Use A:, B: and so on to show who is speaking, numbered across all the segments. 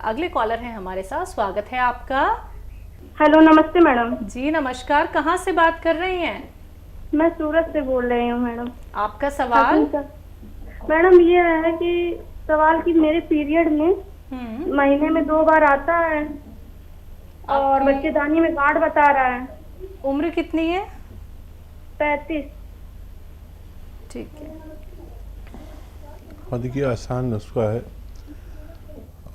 A: अगले कॉलर हैं हमारे साथ, स्वागत है आपका।
B: हेलो, नमस्ते मैडम।
A: जी नमस्कार, कहाँ से बात कर रही हैं?
B: मैं सूरत से बोल रही हूँ मैडम।
A: आपका सवाल?
B: मैडम ये है कि सवाल कि मेरे पीरियड में महीने में 2 बार आता है और बच्चेदानी में गांठ बता रहा है।
A: उम्र कितनी है?
B: 35।
A: ठीक है।
C: हाँ देखिए, आसान नुस्खा है,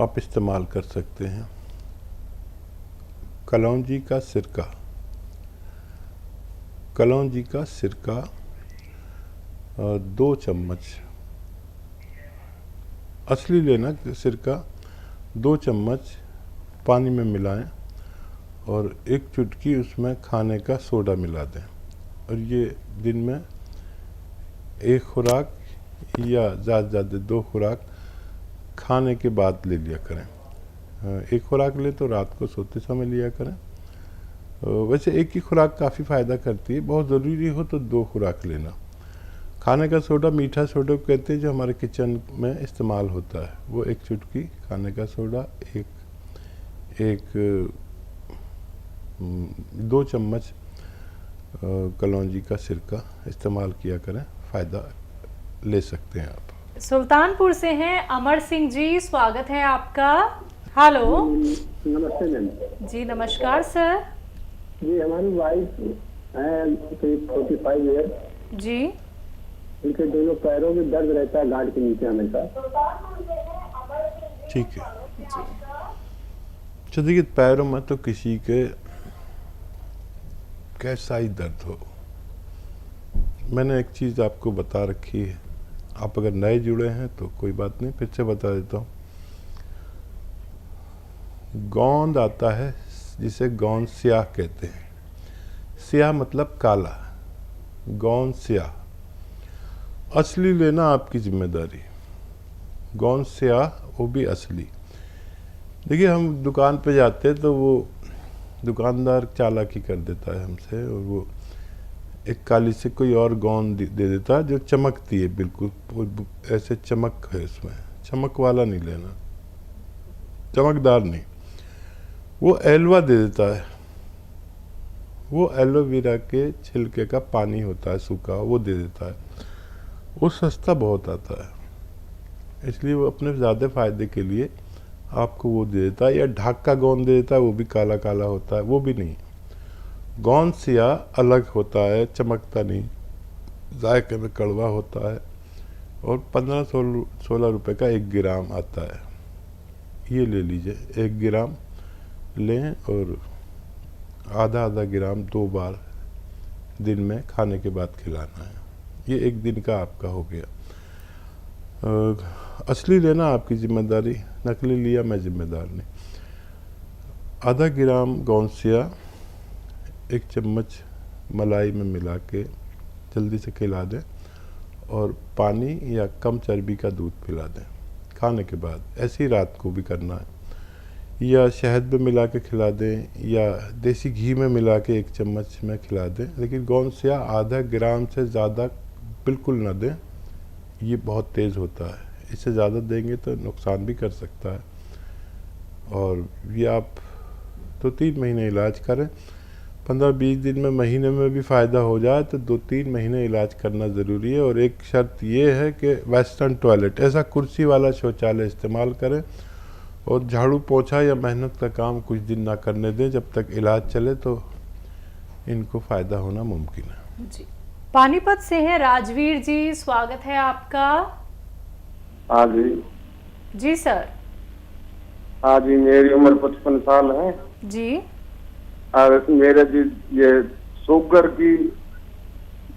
C: आप इस्तेमाल कर सकते हैं। कलौंजी का सिरका, कलौंजी का सिरका 2 चम्मच, असली लेना सिरका, 2 चम्मच पानी में मिलाएं और 1 चुटकी उसमें खाने का सोडा मिला दें। और ये दिन में 1 खुराक या ज़्यादा से ज़्यादा 2 खुराक खाने के बाद ले लिया करें। 1 खुराक ले तो रात को सोते समय लिया करें। वैसे 1 ही खुराक काफ़ी फ़ायदा करती है, बहुत ज़रूरी हो तो 2 खुराक लेना। खाने का सोडा मीठा सोडा कहते हैं, जो हमारे किचन में इस्तेमाल होता है, वो 1 चुटकी खाने का सोडा, 2 चम्मच कलौंजी का सिरका इस्तेमाल किया करें, फ़ायदा ले सकते हैं आप।
A: सुल्तानपुर से हैं अमर सिंह जी, स्वागत है आपका। हेलो।
D: नमस्ते मैम।
A: जी नमस्कार सर।
D: जी हमारी वाइफ है 45 ईयर।
A: जी।
D: उनके दोनों पैरों में दर्द रहता है, गांठ के नीचे हमेशा।
C: ठीक है। अच्छा देखिए, पैरों में तो किसी के कैसा ही दर्द हो, मैंने एक चीज़ आपको बता रखी है, आप अगर नए जुड़े हैं तो कोई बात नहीं, फिर से बता देता हूँ। गोंद आता है जिसे गोंद स्याह कहते हैं। स्याह मतलब काला, गोंद स्याह। असली लेना आपकी जिम्मेदारी, गोंद स्याह वो भी असली। देखिए, हम दुकान पे जाते हैं तो वो दुकानदार चालाकी कर देता है हमसे, और वो एक काली से कोई और गोंद दे देता है जो चमकती है, बिल्कुल ऐसे चमक है उसमें, चमक वाला नहीं लेना, चमकदार नहीं। वो एलवा दे देता है, वो एलोवेरा के छिलके का पानी होता है सूखा, वो दे देता है। वो सस्ता बहुत आता है, इसलिए वो अपने ज़्यादा फ़ायदे के लिए आपको वो दे देता है। या ढाक का गोंद दे देता है, वो भी काला काला होता है, वो भी नहीं। गोंद स्याह अलग होता है, चमकता नहीं, जायके में कड़वा होता है, और 15-16 रुपए का 1 ग्राम आता है। ये ले लीजिए, 1 ग्राम लें और आधा ग्राम 2 बार दिन में खाने के बाद खिलाना है। ये 1 दिन का आपका हो गया। असली लेना आपकी जिम्मेदारी, नकली लिया मैं जिम्मेदार नहीं। आधा ग्राम गोंद स्याह 1 चम्मच मलाई में मिला के जल्दी से खिला दें, और पानी या कम चर्बी का दूध पिला दें खाने के बाद। ऐसी रात को भी करना है, या शहद में मिला के खिला दें, या देसी घी में मिला के 1 चम्मच में खिला दें। लेकिन गोंद स्याह आधा ग्राम से ज़्यादा बिल्कुल ना दें, ये बहुत तेज़ होता है, इससे ज़्यादा देंगे तो नुकसान भी कर सकता है। और ये आप तो 3 महीने इलाज करें, 15-20 दिन में, महीने में भी फ़ायदा हो जाए तो 2-3 महीने इलाज करना ज़रूरी है। और एक शर्त ये है कि वेस्टर्न टॉयलेट, ऐसा कुर्सी वाला शौचालय इस्तेमाल करें, और झाड़ू पोछा या मेहनत का काम कुछ दिन ना करने दें, जब तक इलाज चले तो इनको फ़ायदा होना मुमकिन है।
A: जी। पानीपत से है राजवीर जी, स्वागत है आपका।
D: हाँ जी।
A: जी सर।
D: हाँ जी, मेरी उम्र 55 साल है
A: जी।
D: और मेरे जी ये शुगर की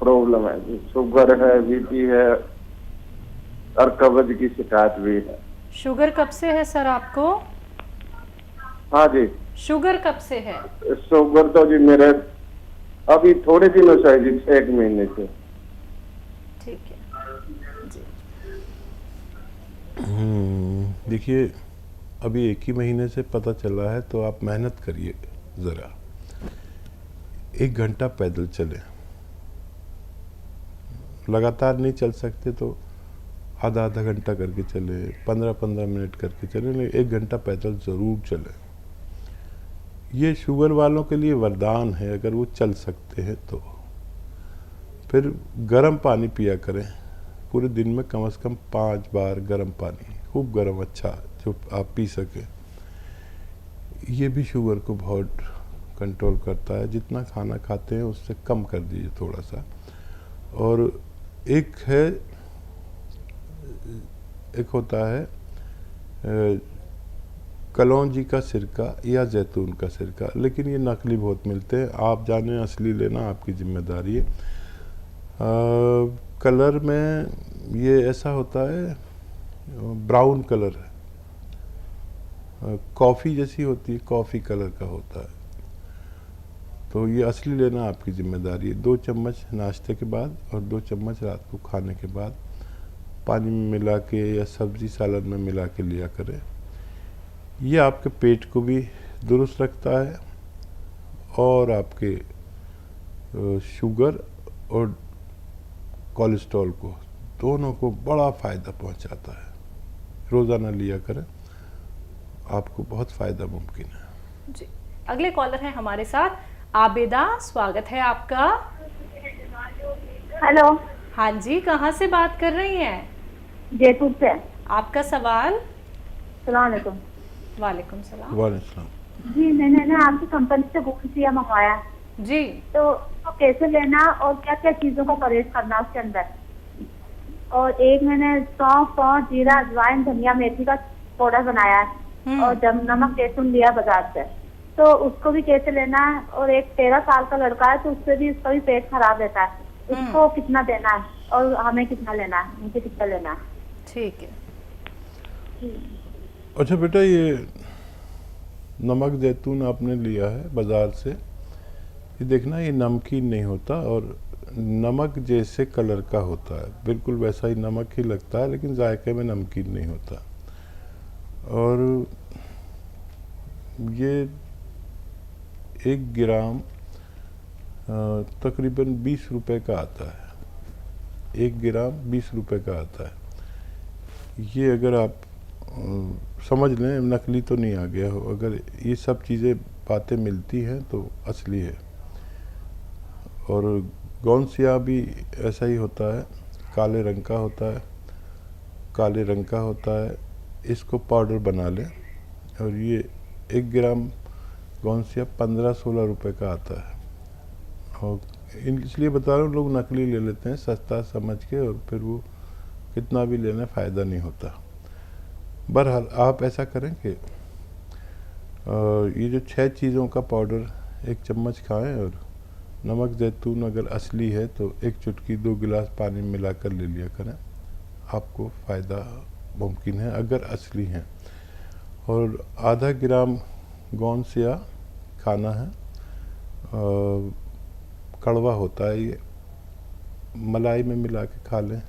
D: प्रॉब्लम है जी। शुगर है, बीपी है और कब्ज की शिकायत भी है।
A: शुगर कब से है सर आपको?
D: हाँ जी।
A: शुगर कब से है?
D: शुगर तो जी मेरे अभी थोड़े दिनों से है जी, 1 महीने से।
A: ठीक है जी।
C: देखिए, अभी 1 ही महीने से पता चला है तो आप मेहनत करिए, ज़रा 1 घंटा पैदल चलें। लगातार नहीं चल सकते तो आधा आधा घंटा करके चले, 15-15 मिनट करके चले, लेकिन 1 घंटा पैदल ज़रूर चले। ये शुगर वालों के लिए वरदान है अगर वो चल सकते हैं तो। फिर गर्म पानी पिया करें, पूरे दिन में कम से कम 5 बार गर्म पानी, खूब गर्म, अच्छा जो आप पी सकें। ये भी शुगर को बहुत कंट्रोल करता है। जितना खाना खाते हैं उससे कम कर दीजिए थोड़ा सा। और एक होता है कलौंजी का सिरका या जैतून का सिरका, लेकिन ये नकली बहुत मिलते हैं। आप जाने असली लेना आपकी जिम्मेदारी है। कलर में ये ऐसा होता है, ब्राउन कलर है, कॉफ़ी जैसी होती है, कॉफ़ी कलर का होता है। तो ये असली लेना आपकी जिम्मेदारी है। 2 चम्मच नाश्ते के बाद और 2 चम्मच रात को खाने के बाद पानी में मिला के या सब्जी सालन में मिला के लिया करें। ये आपके पेट को भी दुरुस्त रखता है और आपके शुगर और कोलेस्ट्रॉल को, दोनों को बड़ा फ़ायदा पहुंचाता है। रोज़ाना लिया करें, आपको बहुत फ़ायदा मुमकिन है
A: जी। अगले कॉलर हैं हमारे साथ, आबिदा, स्वागत है आपका।
B: हेलो।
A: हाँ जी, कहाँ से बात कर रही हैं?
B: जयपुर से।
A: आपका सवाल।
B: सलाम अलैकुम।
A: वालेकुम सलाम।
C: वालेकुम।
B: जी, मैंने ना आपकी कंपनी से गोंसिया मंगवाया
A: जी।
B: तो उसको कैसे लेना और क्या क्या चीजों का परहेज करना उसके अंदर। और एक मैंने सौंफ और जीरा, अजवाइन, धनिया, मेथी का पाउडर बनाया है और जब नमक लहसुन लिया बाजार से, तो उसको भी कैसे लेना है। और एक 13 साल का लड़का है तो उससे भी, उसका भी पेट खराब रहता है, उसको कितना देना है और हमें कितना लेना है, मुझे कितना लेना है।
A: ठीक है।
C: अच्छा बेटा, ये नमक जैतून आपने लिया है बाज़ार से, ये देखना ये नमकीन नहीं होता और नमक जैसे कलर का होता है, बिल्कुल वैसा ही नमक ही लगता है, लेकिन जायके में नमकीन नहीं होता। और ये 1 ग्राम तकरीबन 20 रुपए का आता है। 1 ग्राम 20 रुपए का आता है। ये अगर आप समझ लें, नकली तो नहीं आ गया हो। अगर ये सब चीज़ें बातें मिलती हैं तो असली है। और गोंसिया भी ऐसा ही होता है, काले रंग का होता है, काले रंग का होता है। इसको पाउडर बना लें। और ये 1 ग्राम गोंसिया 15-16 रुपए का आता है। और इसलिए बता रहा हूँ, लोग नकली ले लेते हैं सस्ता समझ के, और फिर वो कितना भी लेना फ़ायदा नहीं होता। बहरहाल आप ऐसा करें कि ये जो 6 चीज़ों का पाउडर 1 चम्मच खाएं, और नमक जैतून अगर असली है तो 1 चुटकी 2 गिलास पानी में मिलाकर ले लिया करें, आपको फ़ायदा मुमकिन है अगर असली हैं। और आधा ग्राम गोंसिया खाना है, कड़वा होता है ये, मलाई में मिला के खा लें,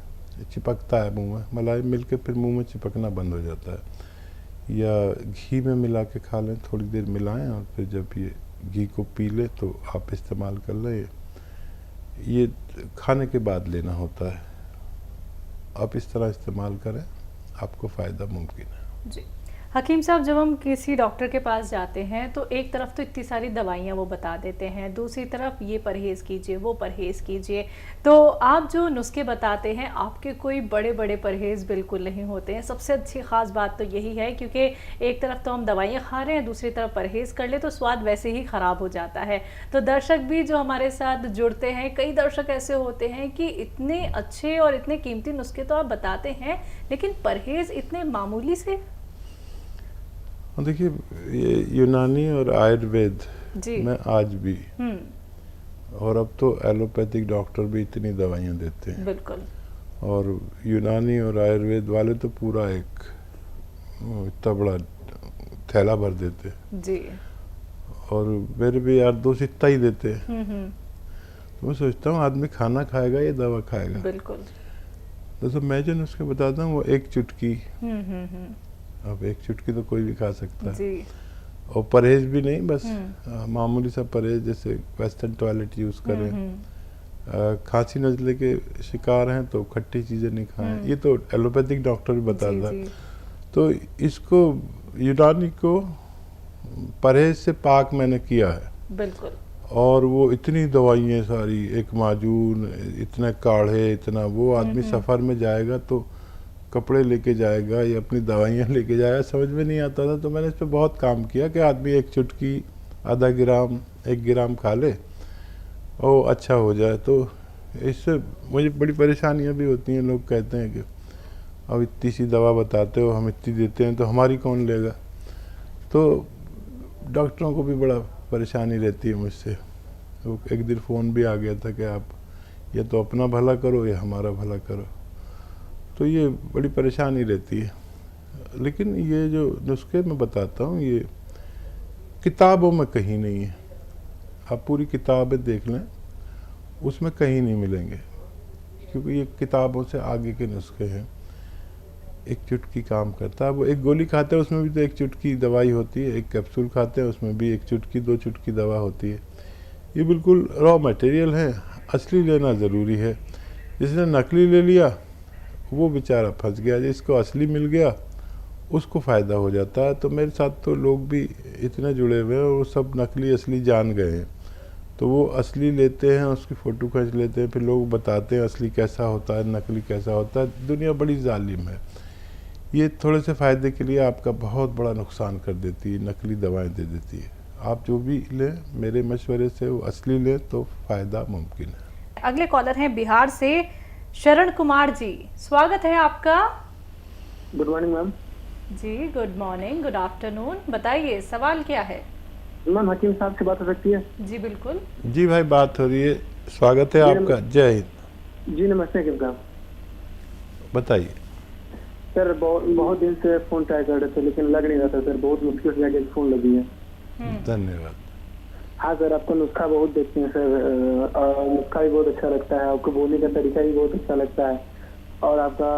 C: चिपकता है मुंह में, मलाई मिल के फिर मुंह में चिपकना बंद हो जाता है। या घी में मिला के खा लें, थोड़ी देर मिलाएं और फिर जब ये घी को पी ले तो आप इस्तेमाल कर लें। ये खाने के बाद लेना होता है। आप इस तरह इस्तेमाल करें, आपको फ़ायदा मुमकिन है।
A: जी। हकीम साहब, जब हम किसी डॉक्टर के पास जाते हैं तो एक तरफ तो इतनी सारी दवाइयाँ वो बता देते हैं, दूसरी तरफ ये परहेज़ कीजिए, वो परहेज़ कीजिए। तो आप जो नुस्खे बताते हैं, आपके कोई बड़े बड़े परहेज़ बिल्कुल नहीं होते हैं। सबसे अच्छी ख़ास बात तो यही है, क्योंकि एक तरफ तो हम दवाइयाँ खा रहे हैं, दूसरी तरफ परहेज़ कर ले तो स्वाद वैसे ही ख़राब हो जाता है। तो दर्शक भी जो हमारे साथ जुड़ते हैं, कई दर्शक ऐसे होते हैं कि इतने अच्छे और इतने कीमती नुस्खे तो आप बताते हैं, लेकिन परहेज़ इतने मामूली से।
C: देखिए, ये यूनानी और आयुर्वेद में आज भी, और अब तो एलोपैथिक डॉक्टर भी इतनी दवाइयाँ देते हैं।
A: बिल्कुल।
C: और यूनानी और आयुर्वेद वाले तो पूरा एक इतना बड़ा थैला भर देते हैं
A: जी। और
C: मेरे भी यार दोस्त इतना ही देते हैं। तो मैं सोचता हूँ आदमी खाना खाएगा या दवा खाएगा।
A: बिल्कुल।
C: तो मैं जो नुस्खे बताता हूँ वो 1 चुटकी, अब 1 चुटकी तो कोई भी खा सकता है
A: जी।
C: और परहेज भी नहीं, बस मामूली सा परहेज, जैसे वेस्टर्न टॉयलेट यूज़ करें, खांसी नज़ले के शिकार हैं तो खट्टी चीज़ें नहीं खाएं, ये तो एलोपैथिक डॉक्टर भी बताता है।
A: जी।
C: तो इसको यूनानी को परहेज से पाक मैंने किया है,
A: बिल्कुल।
C: और वो इतनी दवाइयाँ सारी, एक माजून, इतने काढ़े, इतना, वो आदमी सफ़र में जाएगा तो कपड़े लेके जाएगा या अपनी दवाइयाँ लेके जाएगा, समझ में नहीं आता था। तो मैंने इस पर बहुत काम किया कि आदमी एक चुटकी, आधा ग्राम, 1 ग्राम खा ले और अच्छा हो जाए। तो इससे मुझे बड़ी परेशानियाँ भी होती हैं। लोग कहते हैं कि अब इतनी सी दवा बताते हो, हम इतनी देते हैं तो हमारी कौन लेगा। तो डॉक्टरों को भी बड़ा परेशानी रहती है मुझसे। तो एक दिन फ़ोन भी आ गया था कि आप या तो अपना भला करो या हमारा भला करो। तो ये बड़ी परेशानी रहती है। लेकिन ये जो नुस्खे मैं बताता हूँ, ये किताबों में कहीं नहीं है। आप पूरी किताबें देख लें, उसमें कहीं नहीं मिलेंगे, क्योंकि ये किताबों से आगे के नुस्खे हैं। एक चुटकी काम करता है। वो एक गोली खाते हैं उसमें भी तो 1 चुटकी दवाई होती है, एक कैप्सूल खाते हैं उसमें भी 1 चुटकी 2 चुटकी दवा होती है। ये बिल्कुल रॉ मटेरियल है, असली लेना ज़रूरी है। जिसने नकली ले लिया वो बेचारा फंस गया, जिसको असली मिल गया उसको फ़ायदा हो जाता है। तो मेरे साथ तो लोग भी इतने जुड़े हुए हैं, और वो सब नकली असली जान गए हैं। तो वो असली लेते हैं, उसकी फ़ोटो खींच लेते हैं, फिर लोग बताते हैं असली कैसा होता है, नकली कैसा होता है। दुनिया बड़ी जालिम है। ये थोड़े से फ़ायदे के लिए आपका बहुत बड़ा नुकसान कर देती है, नकली दवाएं दे देती है। आप जो भी लें मेरे मशवरे से वो असली लें तो फ़ायदा मुमकिन है।
A: अगले कॉलर हैं बिहार से शरण कुमार जी, स्वागत है आपका।
E: Good morning ma'am.
A: जी गुड मॉर्निंग, गुड आफ्टरनून, बताइए सवाल क्या है।
E: मैम हकीम साहब से बात हो सकती है?
A: जी बिल्कुल।
C: जी भाई बात हो रही है, स्वागत है आपका। जय हिंद।
E: जी नमस्ते हकीम साहब।
C: बताइए।
E: सर बहुत दिन से फोन ट्राई कर रहे थे लेकिन लग नहीं रहा था सर, बहुत मुश्किल से जाके फोन लगी है।
C: धन्यवाद।
E: हाँ सर, आपका नुस्खा बहुत देखते हैं सर, नुस्खा भी बहुत अच्छा लगता है, आपको बोलने का तरीका भी बहुत अच्छा लगता है, और आपका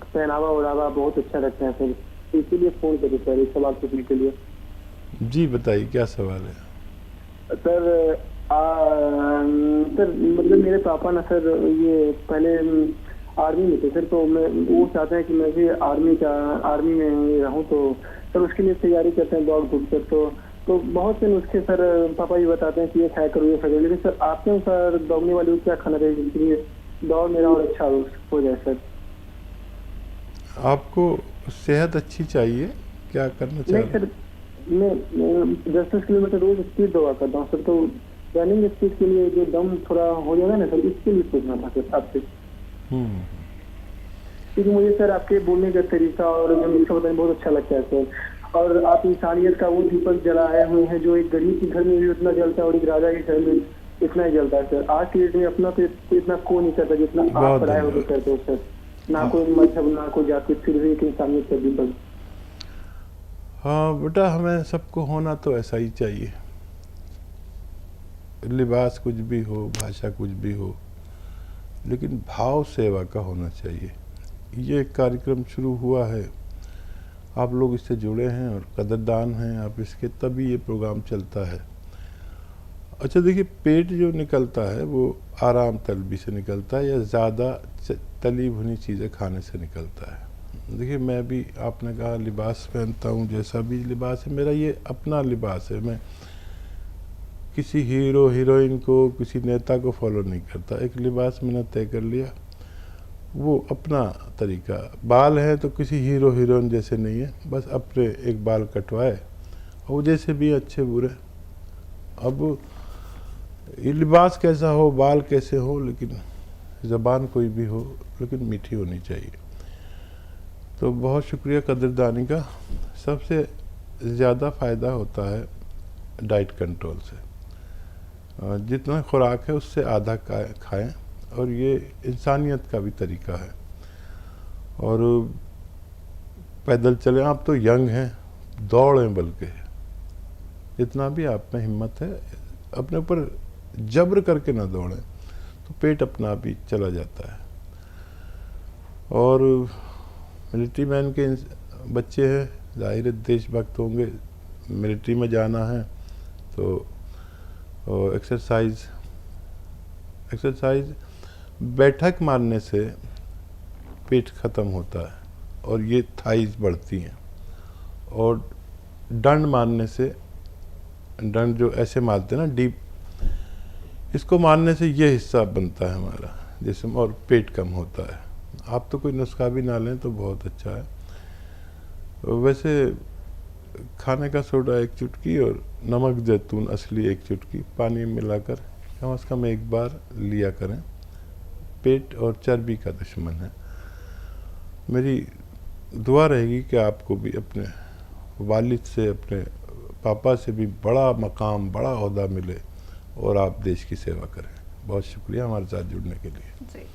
E: पहनावा ओढ़ावा बहुत अच्छा लगता है सर, इसीलिए फोन करिए सर एक सवाल पूछने के लिए।
C: जी बताइए क्या सवाल है।
E: सर सर मतलब मेरे पापा ना सर ये पहले आर्मी में थे सर, तो मैं वो चाहते हैं कि मैं भी आर्मी में रहूं, तो सर उसके लिए तैयारी करते हैं दौड़ धूप सर। तो बहुत से नुस्खे सर पापा ये बताते हैं कि ये खाया करो ये खाया करो, लेकिन सर आपके अनुसार दौड़ने वाले को क्या खाना चाहिए जिसके लिए दौड़ मेरा और अच्छा हो जाए सर?
C: आपको सेहत अच्छी चाहिए, क्या करना
E: नहीं
C: चाहिए?
E: सर, मैं 10-10 किलोमीटर रोज स्पीड दौड़ा करता हूँ सर, तो रनिंग स्पीड के लिए जो दम थोड़ा हो जाएगा ना सर, इसके लिए पूछना था सर आपसे। क्योंकि मुझे सर आपके बोलने का तरीका और नुस्खा बताने बहुत अच्छा लगता है सर, और आप इंसानियत का वो दीपक जलाए हुए हैं जो एक गरीब के घर में भी उतना जलता है और एक राजा के घर में इतना ही जलता है सर। आज के डेट में अपना तो इतना कोई नहीं करता जितना आप पढ़ाए होकर करते हो सर, ना कोई मजहब ना कोई जाति, फिर भी एक इंसानियत का दीपक।
C: हाँ बेटा, हमें सबको होना तो ऐसा ही चाहिए। लिबास कुछ भी हो, भाषा कुछ भी हो, लेकिन भाव सेवा का होना चाहिए। ये एक कार्यक्रम शुरू हुआ है, आप लोग इससे जुड़े हैं और कदरदान हैं आप इसके, तभी ये प्रोग्राम चलता है। अच्छा देखिए, पेट जो निकलता है वो आराम तलबी से निकलता है या ज़्यादा तली भुनी चीज़ें खाने से निकलता है। देखिए मैं भी, आपने कहा लिबास पहनता हूँ, जैसा भी लिबास है मेरा ये अपना लिबास है। मैं किसी हीरो हीरोइन को, किसी नेता को फॉलो नहीं करता। एक लिबास मैंने तय कर लिया, वो अपना तरीका। बाल है तो किसी हीरो हीरोइन जैसे नहीं है, बस अपने एक बाल कटवाए और वो जैसे भी अच्छे बुरे। अब ये लिबास कैसा हो, बाल कैसे हो, लेकिन ज़बान कोई भी हो, लेकिन मीठी होनी चाहिए। तो बहुत शुक्रिया कदरदानी का। सबसे ज़्यादा फ़ायदा होता है डाइट कंट्रोल से। जितना खुराक है उससे आधा खाएं, और ये इंसानियत का भी तरीका है। और पैदल चलें, आप तो यंग हैं, दौड़ें, बल्कि जितना भी आप में हिम्मत है अपने ऊपर जबर करके ना दौड़ें, तो पेट अपना भी चला जाता है। और मिलिट्री मैन के बच्चे हैं, ज़ाहिर देशभक्त होंगे, मिलिट्री में जाना है तो एक्सरसाइज एक्सरसाइज बैठक मारने से पेट ख़त्म होता है और ये थाइज बढ़ती हैं, और डंड मारने से, डंड जो ऐसे मारते हैं ना डीप, इसको मारने से ये हिस्सा बनता है हमारा जिसमें, और पेट कम होता है। आप तो कोई नुस्खा भी ना लें तो बहुत अच्छा है। वैसे खाने का सोडा 1 चुटकी और नमक जैतून असली 1 चुटकी पानी में मिलाकर कम से कम 1 बार लिया करें। पेट और चर्बी का दुश्मन है। मेरी दुआ रहेगी कि आपको भी अपने वालिद से, अपने पापा से भी बड़ा मकाम, बड़ा ओहदा मिले और आप देश की सेवा करें। बहुत शुक्रिया हमारे साथ जुड़ने के लिए।
A: जी।